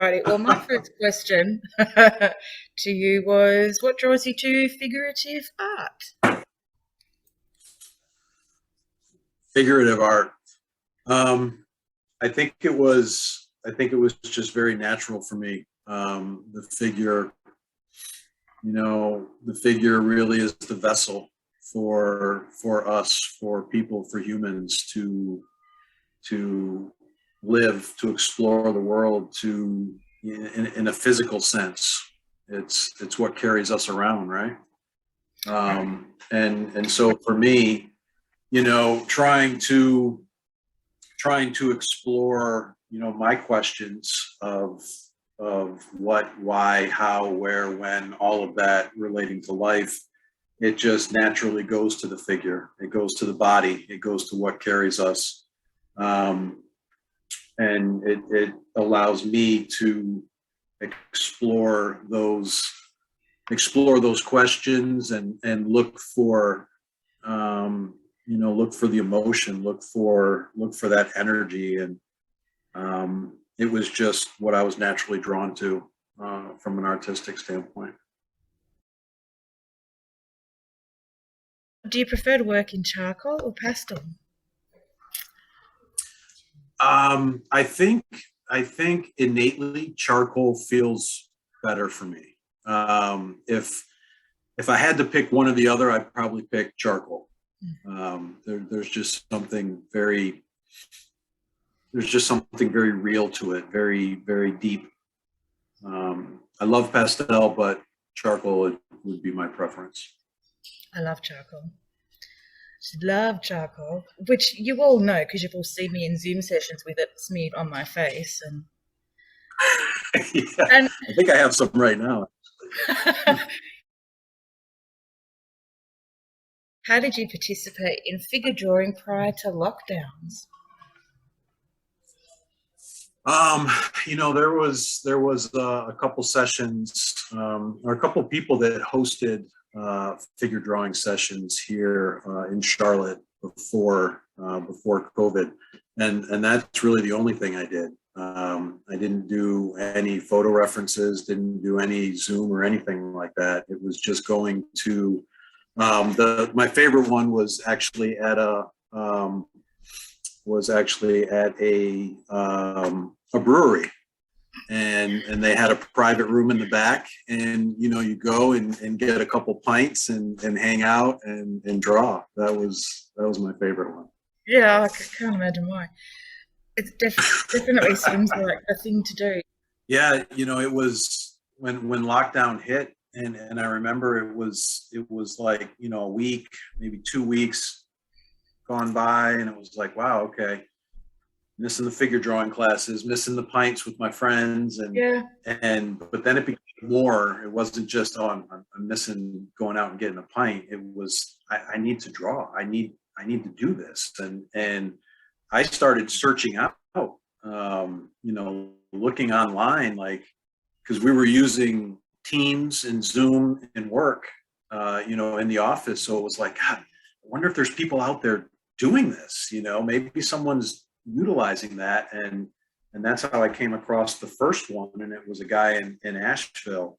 Righty. Well, my first question to you was, what draws you to figurative art? Figurative art. Um, I think it was just very natural for me. The figure really is the vessel for us, for people, for humans to live, to explore the world, in a physical sense. It's what carries us around, right? And so for me, trying to explore, my questions of what, why, how, where, when, all of that relating to life, it just naturally goes to the figure. It goes to the body. It goes to what carries us. Um, and it allows me to explore those explore those questions and look for the emotion, look for that energy. And it was just what I was naturally drawn to from an artistic standpoint. Do you prefer to work in charcoal or pastel? I think innately charcoal feels better for me. If I had to pick one or the other, I'd probably pick charcoal. There's just something very real to it, very, very deep. I love pastel, but charcoal would be my preference. I love charcoal. Just love charcoal, which you all know because you've all seen me in Zoom sessions with it smeared on my face. Yeah, And I think I have some right now. how did you participate in figure drawing prior to lockdowns? There was a couple sessions, or a couple people that hosted figure drawing sessions here in Charlotte before COVID, and that's really the only thing I did. I didn't do any photo references, didn't do any Zoom or anything like that. It was just going to my favorite one was actually at a brewery, and they had a private room in the back, and you go and get a couple pints and hang out and draw. That was my favorite one. Yeah, I can't imagine why. It definitely seems like a thing to do. Yeah, it was when lockdown hit, and I remember it was like a week, maybe 2 weeks gone by, and it was like, wow, okay, missing the figure drawing classes, missing the pints with my friends, Yeah, but then it became more. It wasn't just, oh, I'm missing going out and getting a pint. It was, I need to draw. I need to do this, and I started searching out, looking online, like, because we were using Teams and Zoom and work, in the office. So it was like, God, I wonder if there's people out there doing this. Maybe someone's utilizing that, and that's how I came across the first one. And it was a guy in Asheville,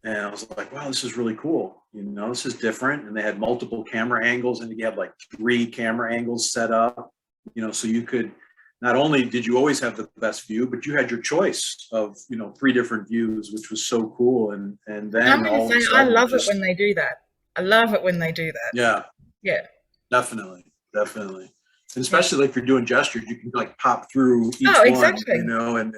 and I was like, wow, this is really cool. This is different. And they had multiple camera angles, and you had like 3 camera angles set up. So you could, not only did you always have the best view, but you had your choice of 3 different views, which was so cool. And I'm then going to all of a say I sudden, love it when they do that. I love it when they do that. yeah, Yeah, definitely. And yeah. especially like if you're doing gestures, you can like pop through each Oh, one, exactly. and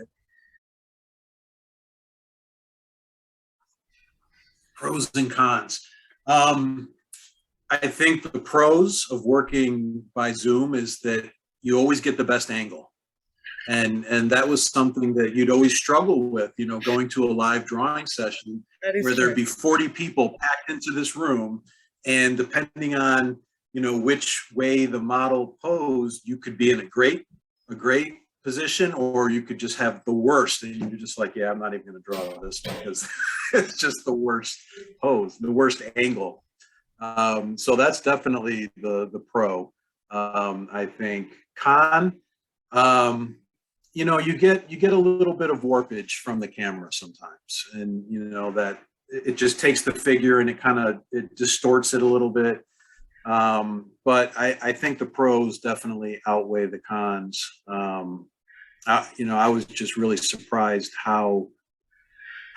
pros and cons. Um, I think the pros of working by Zoom is that you always get the best angle. And that was something that you'd always struggle with, going to a live drawing session That is where true. there'd be 40 people packed into this room, and depending on which way the model posed, you could be in a great position, or you could just have the worst, and you're just like, yeah, I'm not even going to draw this because it's just the worst pose, the worst angle. So that's definitely the pro. I think con. Um, you get a little bit of warpage from the camera sometimes, and that it just takes the figure and it distorts it a little bit. But I think the pros definitely outweigh the cons. I was just really surprised how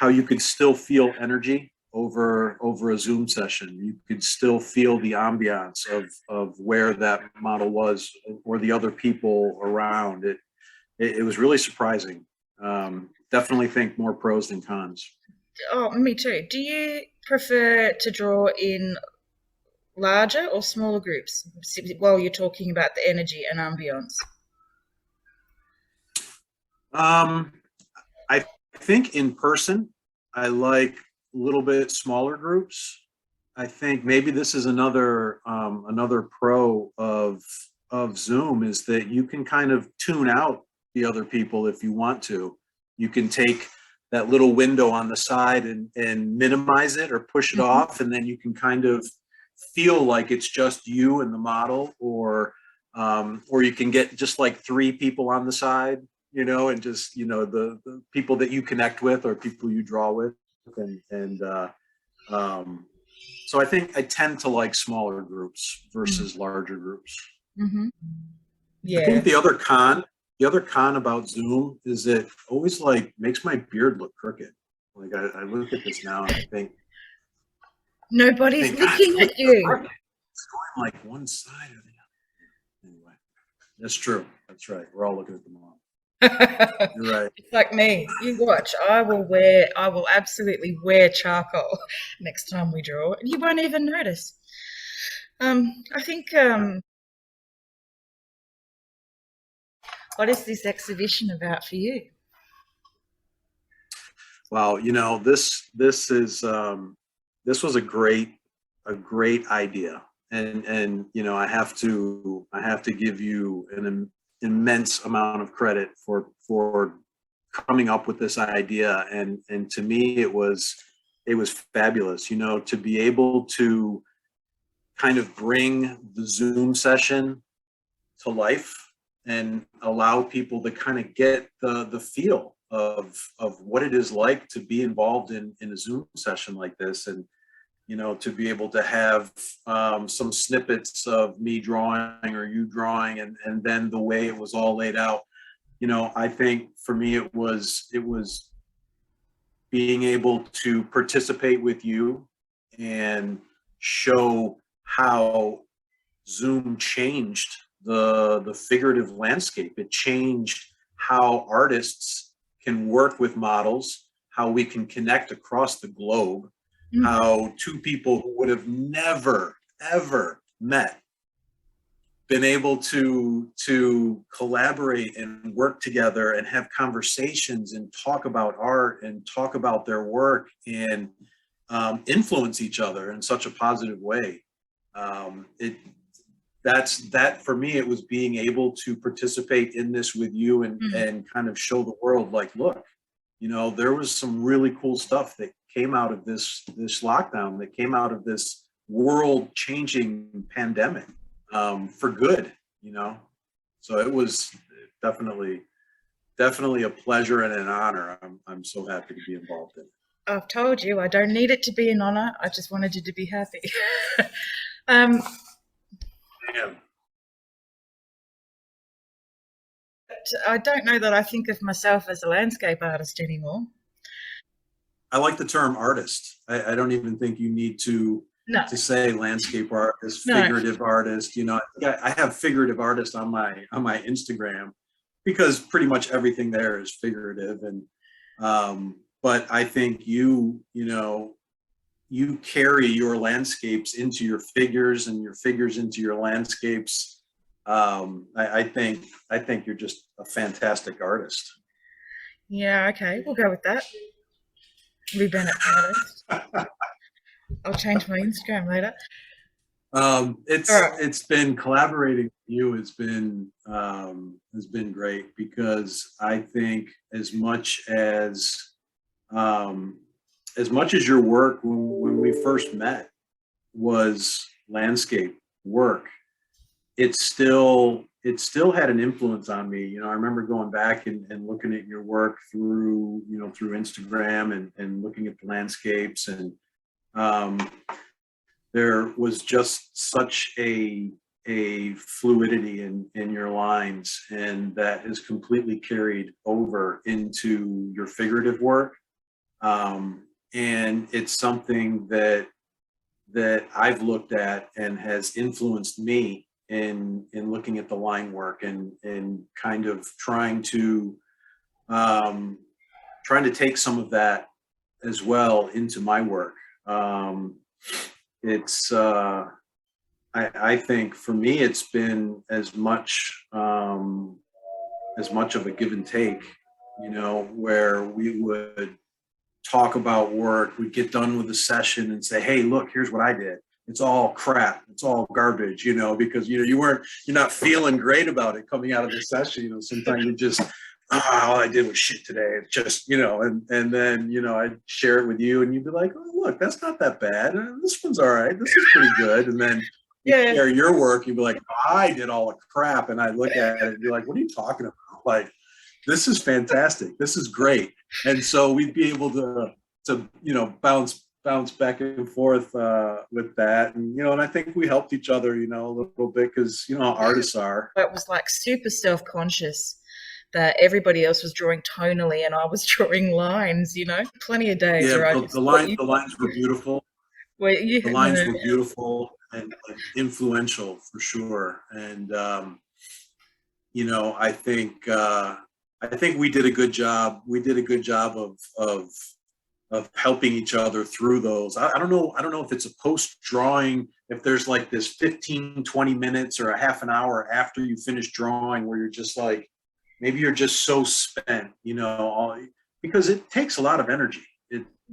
you could still feel energy over a Zoom session. You could still feel the ambiance of where that model was or the other people around it. It was really surprising. Definitely think more pros than cons. Oh, me too. Do you prefer to draw in larger or smaller groups while you're talking about the energy and ambience? Um, I think in person, I like a little bit smaller groups. I think maybe this is another pro of Zoom is that you can kind of tune out the other people if you want to. You can take that little window on the side and minimize it or push it Mhm. off, and then you can kind of feel like it's just you and the model, or you can get just like three people on the side, and just the people that you connect with or people you draw with, and um, so I think I tend to like smaller groups Mm. versus larger groups. Mhm. I think Yeah. the other con about Zoom is it always like makes my beard look crooked. Like I look at this now and I Nobody's think God, looking at you. it's going like one side or the other. Anyway, that's true. That's right. We're all looking at the mom. You're right. It's like me. You watch. I will absolutely wear charcoal next time we draw, and you won't even notice. I think, what is this exhibition about for you? Well, this was a great idea, and I have to give you an immense amount of credit for coming up with this idea, and to me it was fabulous. To be able to kind of bring the Zoom session to life and allow people to kind of get the feel of what it is like to be involved in a Zoom session like this, and to be able to have some snippets of me drawing or you drawing, and then the way it was all laid out. I think for me it was being able to participate with you and show how Zoom changed the figurative landscape. It changed how artists can work with models, how we can connect across the globe, Mhm. how two people who would have never ever met been able to collaborate and work together and have conversations and talk about art and talk about their work and influence each other in such a positive way. It that for me, it was being able to participate in this with you Mm. and kind of show the world, like, look, there was some really cool stuff that came out of this lockdown, that came out of this world changing pandemic, for good. you know so it was definitely a pleasure and an honor. I'm so happy to be involved in it. I've told you I don't need it to be an honour. I just wanted you to be happy. um, Yeah. I don't know that I think of myself as a landscape artist anymore. I like the term artist. I don't even think you need No, to say landscape artist, no. figurative artist. I have figurative artist on my Instagram because pretty much everything there is figurative. But I think you carry your landscapes into your figures and your figures into your landscapes. I think you're just a fantastic artist. Yeah, okay, we'll go with that. Be Bennett artist. I'll change my Instagram later. All It's right. it's been collaborating with you has been great, because I think um, as much as your work when we first met was landscape work, it still had an influence on me. You know, I remember going back and looking at your work through, you know, through Instagram and looking at the landscapes, and um, there was just such a fluidity in your lines, and that has completely carried over into your figurative work. And it's something that I've looked at and has influenced me in looking at the line work and kind of trying to take some of that as well into my work. It's I think for me it's been as much of a give and take, you know, where we would talk about work, we'd get done with the session and say, hey, look, here's what I did. It's all crap, it's all garbage, you know, because you know you're not feeling great about it coming out of the session. You know, sometimes you just all I did was shit today. It's just, you know, and then, you know, I'd share it with you and you'd be like, oh, look, that's not that bad. This one's all right. This is pretty good. And then you share your work, you'd be like, oh, I did all the crap. And I'd look at it and be like, what are you talking about? Like, this is fantastic. This is great. And so we'd be able to you know, bounce back and forth with that. And, you know, and I think we helped each other, you know, a little bit because, you know, how artists are. It was like super self-conscious that everybody else was drawing tonally and I was drawing lines, you know. Plenty of days, yeah, right? the lines were beautiful. The lines were beautiful and influential for sure. And you know, I think we did a good job. We did a good job of helping each other through those. I don't know if it's a post drawing, if there's like this 15, 20 minutes or a half an hour after you finish drawing where you're just like, maybe you're just so spent, you know, because it takes a lot of energy.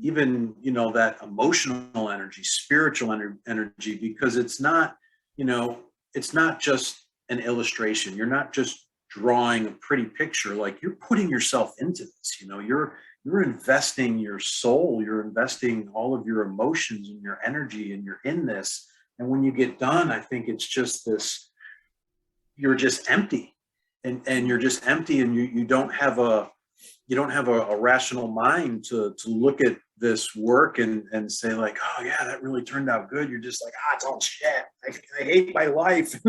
Even, you know, that emotional energy, spiritual energy, because it's not, you know, it's not just an illustration. You're not just drawing a pretty picture. Like, you're putting yourself into this, you know, you're investing your soul, you're investing all of your emotions and your energy, and you're in this. And when you get done, I think it's just this, you're just empty, and you're just empty, and you don't have a rational mind to look at this work and say like, oh yeah, that really turned out good. You're just like, it's all shit. I hate my life.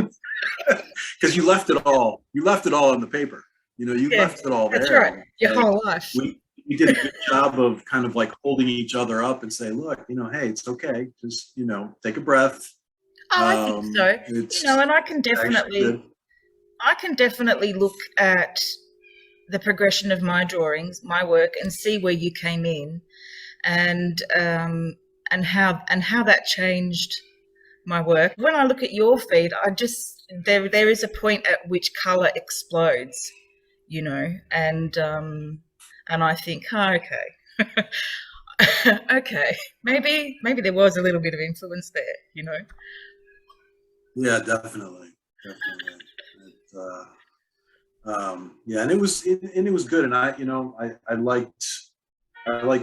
Because you left it all on the paper. You know, you left it all there. That's right. Your whole life. We did a good job of kind of like holding each other up and say, look, you know, hey, it's okay. Just, you know, take a breath. Oh, I think so. You know, and I can definitely look at the progression of my drawings, my work, and see where you came in, and how that changed my work. When I look at your feed, I just there is a point at which color explodes, you know, and I think, okay, okay, maybe there was a little bit of influence there, you know. Yeah, definitely. Yeah, and it was good, and I liked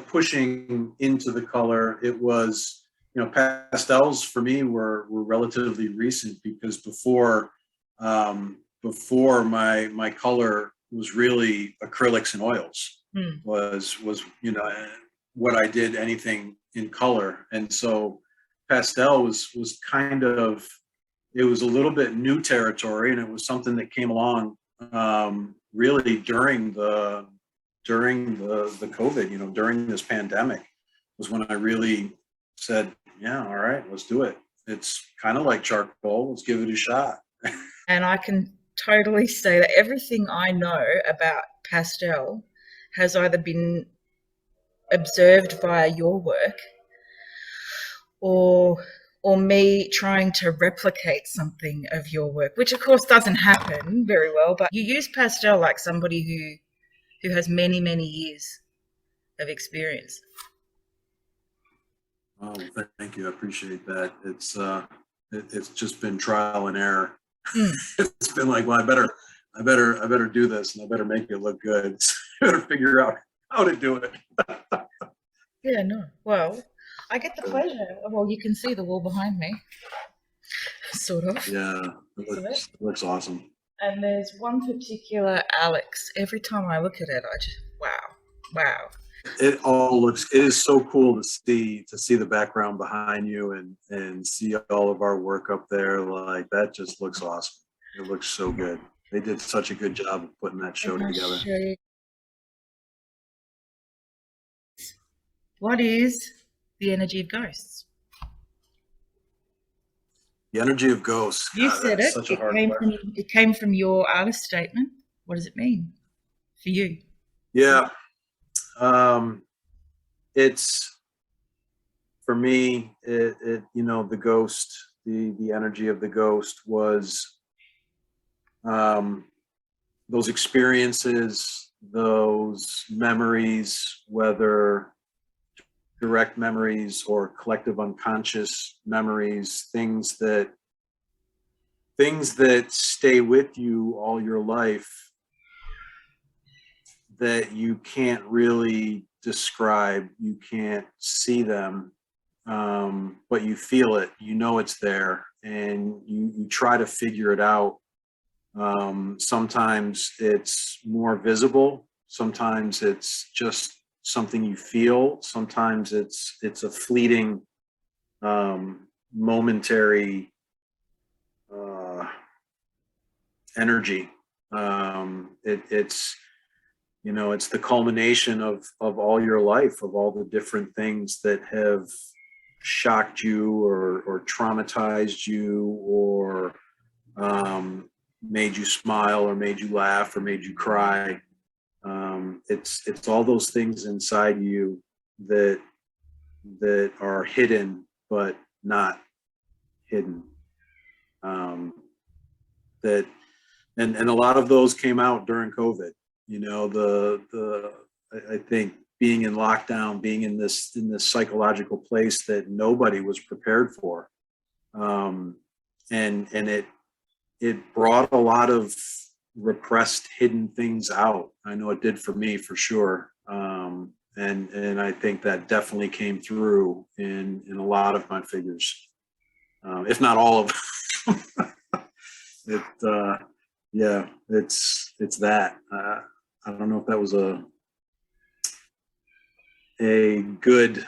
pushing into the color. It was, you know, pastels for me were relatively recent, because before my color was really acrylics and oils. Was you know what I did, anything in color. And so pastel was kind of, it was a little bit new territory, and it was something that came along really during the COVID, you know, during this pandemic, was when I really said, yeah, all right, let's do it. It's kind of like charcoal, let's give it a shot. And I can totally say that everything I know about pastel has either been observed via your work or me trying to replicate something of your work, which of course doesn't happen very well, but you use pastel like somebody who has many, many years of experience. Oh, thank you. I appreciate that. It's just been trial and error. It's been like, well, I better do this, and I better make it look good. I better figure out how to do it. Yeah, no. Well, I get the pleasure. Well, you can see the wall behind me. sort of. Yeah, Of it. it looks awesome. And there's one particular Alex. Every time I look at it, I just wow. It all looks. It is so cool to see the background behind you and see all of our work up there. Like that just looks awesome. It looks so good. They did such a good job of putting that show together. What is the energy of ghosts? The energy of ghosts. You God, said it. Such a hard question. It came from your artist statement. What does it mean for you? Yeah. It's for me, the ghost, the energy of the ghost was those experiences, those memories, whether direct memories or collective unconscious memories, things that stay with you all your life that you can't really describe, you can't see them, but you feel it, you know it's there, and you try to figure it out. Sometimes it's more visible, sometimes it's just something you feel, sometimes it's a fleeting, momentary energy. It's it's the culmination of all your life, of all the different things that have shocked you or traumatized you or made you smile or made you laugh or made you cry. It's all those things inside you that are hidden but not hidden. That and a lot of those came out during COVID. I think being in lockdown, being in this psychological place that nobody was prepared for, and it brought a lot of repressed, hidden things out. I know it did for me, for sure, and I think that definitely came through in a lot of my figures, if not all of them. Yeah, it's that. I don't know if that was a good.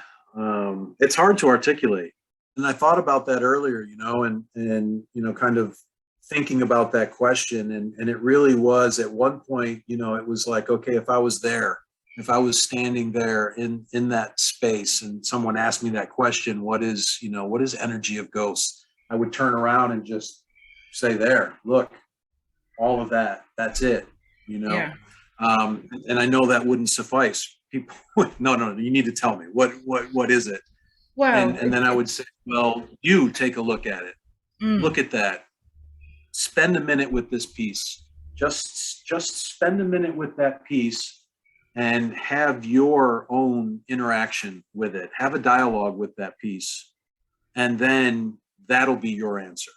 It's hard to articulate, and I thought about that earlier, and kind of thinking about that question, and it really was at one point, it was like, okay, if I was there, if I was standing there in that space, and someone asked me that question, what is energy of ghosts? I would turn around and just say, there, look, all of that. That's it. Yeah. And I know that wouldn't suffice. People, no, you need to tell me what is it? Well, and then I would say, well, you take a look at it. Look at that. Spend a minute with this piece. Just spend a minute with that piece and have your own interaction with it. Have a dialogue with that piece, and then that'll be your answer.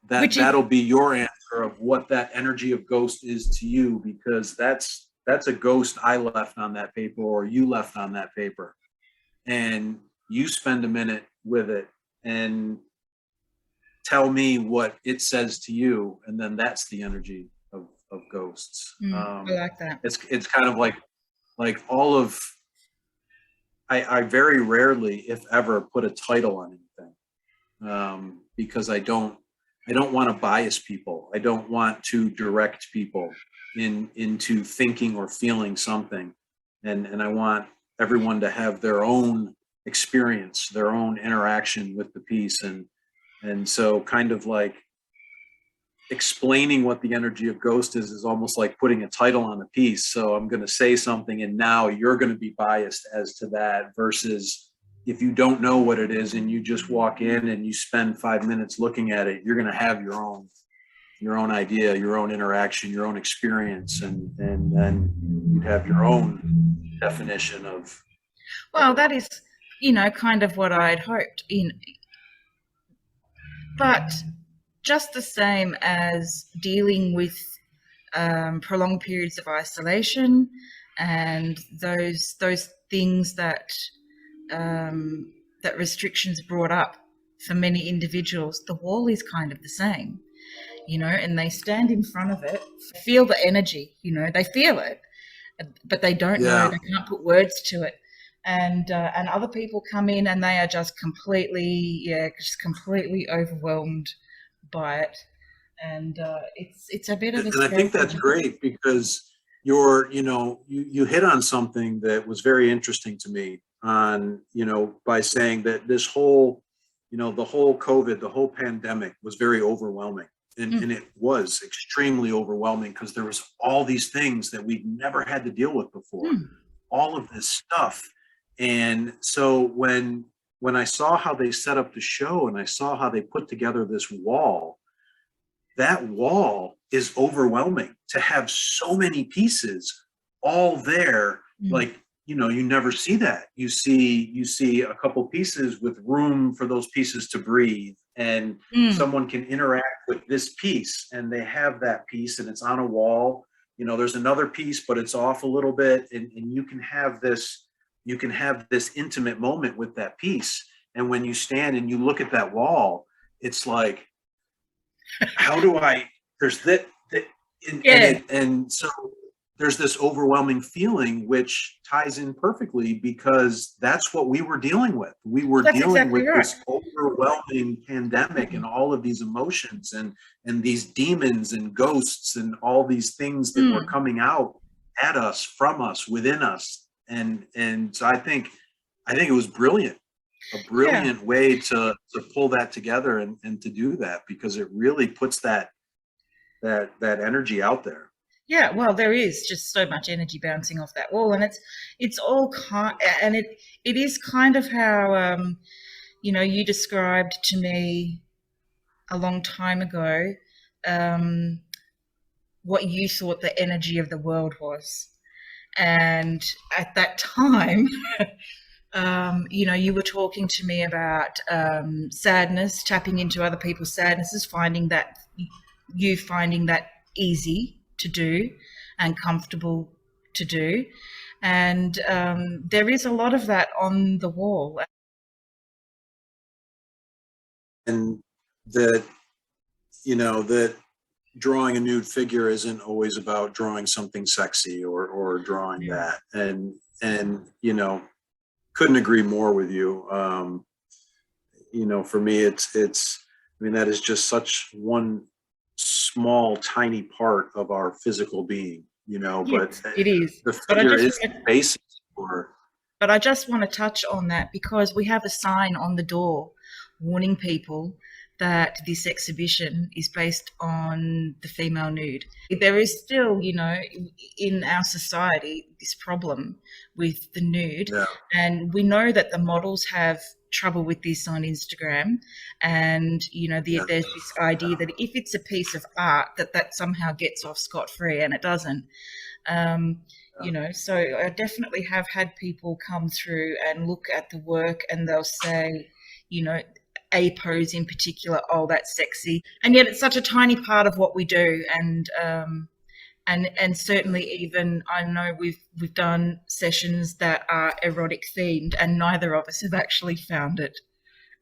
That'll be your answer of what that energy of ghost is to you, because that's a ghost I left on that paper, or you left on that paper, and you spend a minute with it and tell me what it says to you, and then that's the energy of ghosts. I like that. It's kind of like all of I very rarely, if ever, put a title on anything, because I don't want to bias people. I don't want to direct people into thinking or feeling something, and I want everyone to have their own experience, their own interaction with the piece, and so kind of like explaining what the energy of ghost is almost like putting a title on a piece. So I'm going to say something, and now you're going to be biased as to that, versus if you don't know what it is and you just walk in and you spend 5 minutes looking at it, you're going to have your own idea, your own interaction, your own experience, and then you'd have your own definition of. Well, that is, kind of what I'd hoped. But just the same as dealing with prolonged periods of isolation and those things that that restrictions brought up for many individuals, the wall is kind of the same, and they stand in front of it, feel the energy, they feel it, but they don't know, Yeah. they can't put words to it. And other people come in and they are just completely overwhelmed by it. And it's a bit of a And I think that's great because you hit on something that was very interesting to me on, by saying that this whole, the whole COVID, the whole pandemic was very overwhelming. And it was extremely overwhelming because there was all these things that we'd never had to deal with before, all of this stuff. And so when I saw how they set up the show and I saw how they put together this wall, that wall is overwhelming to have so many pieces all there. Like, you never see that. You see a couple pieces with room for those pieces to breathe, and someone can interact with this piece and they have that piece and it's on a wall. There's another piece, but it's off a little bit, and you can have this intimate moment with that piece. And when you stand and you look at that wall, it's like, how do I, there's that and so there's this overwhelming feeling, which ties in perfectly because that's what we were dealing with. We were dealing with this overwhelming pandemic and all of these emotions and these demons and ghosts and all these things that were coming out at us, from us, within us. And so I think it was brilliant. A brilliant way to pull that together and to do that, because it really puts that energy out there. Yeah, well, there is just so much energy bouncing off that wall, and it's all and it is kind of how you described to me a long time ago what you thought the energy of the world was, and at that time. You were talking to me about sadness, tapping into other people's sadnesses, finding that easy to do and comfortable to do. And there is a lot of that on the wall. And that drawing a nude figure isn't always about drawing something sexy or drawing that. And couldn't agree more with you. For me, that is just such one small, tiny part of our physical being, Yes, but it is. the figure is the basis for. But I just want to touch on that because we have a sign on the door warning people that this exhibition is based on the female nude. There is still, in our society, this problem with the nude. Yeah. And we know that the models have trouble with this on Instagram. And, there's this idea that if it's a piece of art, that somehow gets off scot-free, and it doesn't. So I definitely have had people come through and look at the work and they'll say, a pose in particular, oh, that's sexy, and yet it's such a tiny part of what we do. And certainly, even I know we've done sessions that are erotic themed, and neither of us have actually found it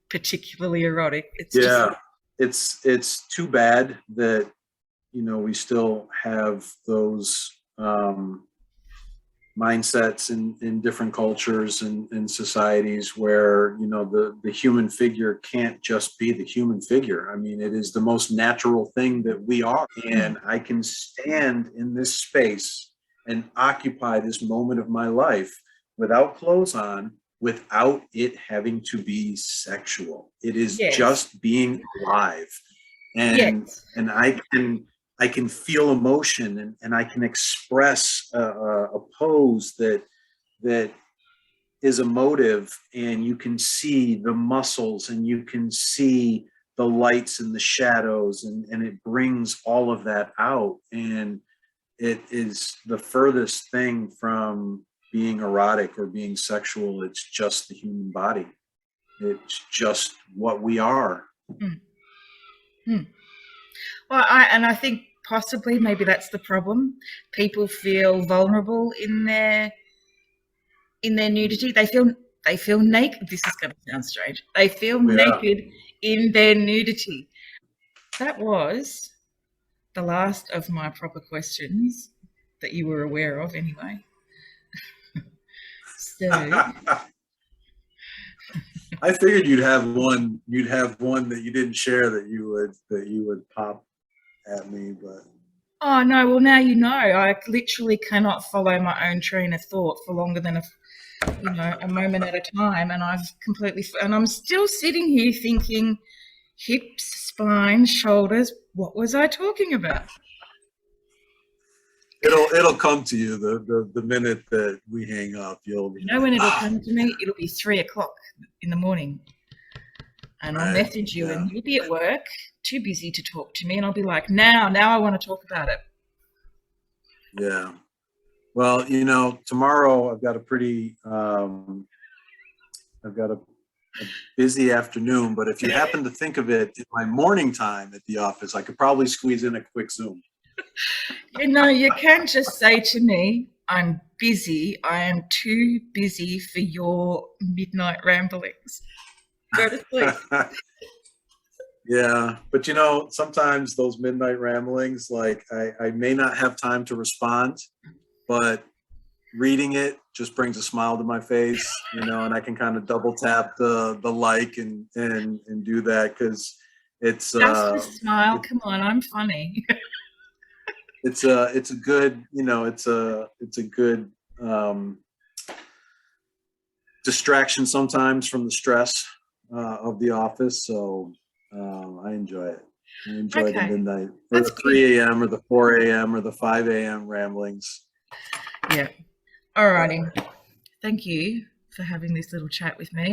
particularly erotic. It's too bad that we still have those mindsets in different cultures and societies where the human figure can't just be the human figure. I mean, it is the most natural thing that we are, and I can stand in this space and occupy this moment of my life without clothes on, without it having to be sexual. It is just being alive, and I can feel emotion and I can express a pose that is emotive, and you can see the muscles and you can see the lights and the shadows, and it brings all of that out. And it is the furthest thing from being erotic or being sexual. It's just the human body. It's just what we are. Well, I think possibly maybe that's the problem. People feel vulnerable in their nudity. They They feel naked. This is going to sound strange. They feel Yeah. naked in their nudity. That was the last of my proper questions that you were aware of anyway. So I figured you'd have one that you didn't share that you would pop at me, but oh no, well now you know. I literally cannot follow my own train of thought for longer than a moment at a time, and I'm still sitting here thinking hips, spine, shoulders, what was I talking about? it'll come to you the minute that we hang up. You'll be when it'll come to me, it'll be 3:00 in the morning. And I'll message you and you'll be at work, too busy to talk to me, and I'll be like, now I want to talk about it. Yeah. Well, tomorrow I've got a busy afternoon, but if you happen to think of it in my morning time at the office, I could probably squeeze in a quick Zoom. You can just say to me, I'm busy. I am too busy for your midnight ramblings. Go to sleep. Yeah, but sometimes those midnight ramblings, like I may not have time to respond, but reading it just brings a smile to my face, and I can kind of double tap the like and do that because it's just a smile. Come on, I'm funny. It's a good distraction sometimes from the stress of the office, so I enjoy it. I enjoy the midnight or the 3 a.m. or the 4 a.m. or the 5 a.m. ramblings. Yeah. All righty. Thank you for having this little chat with me.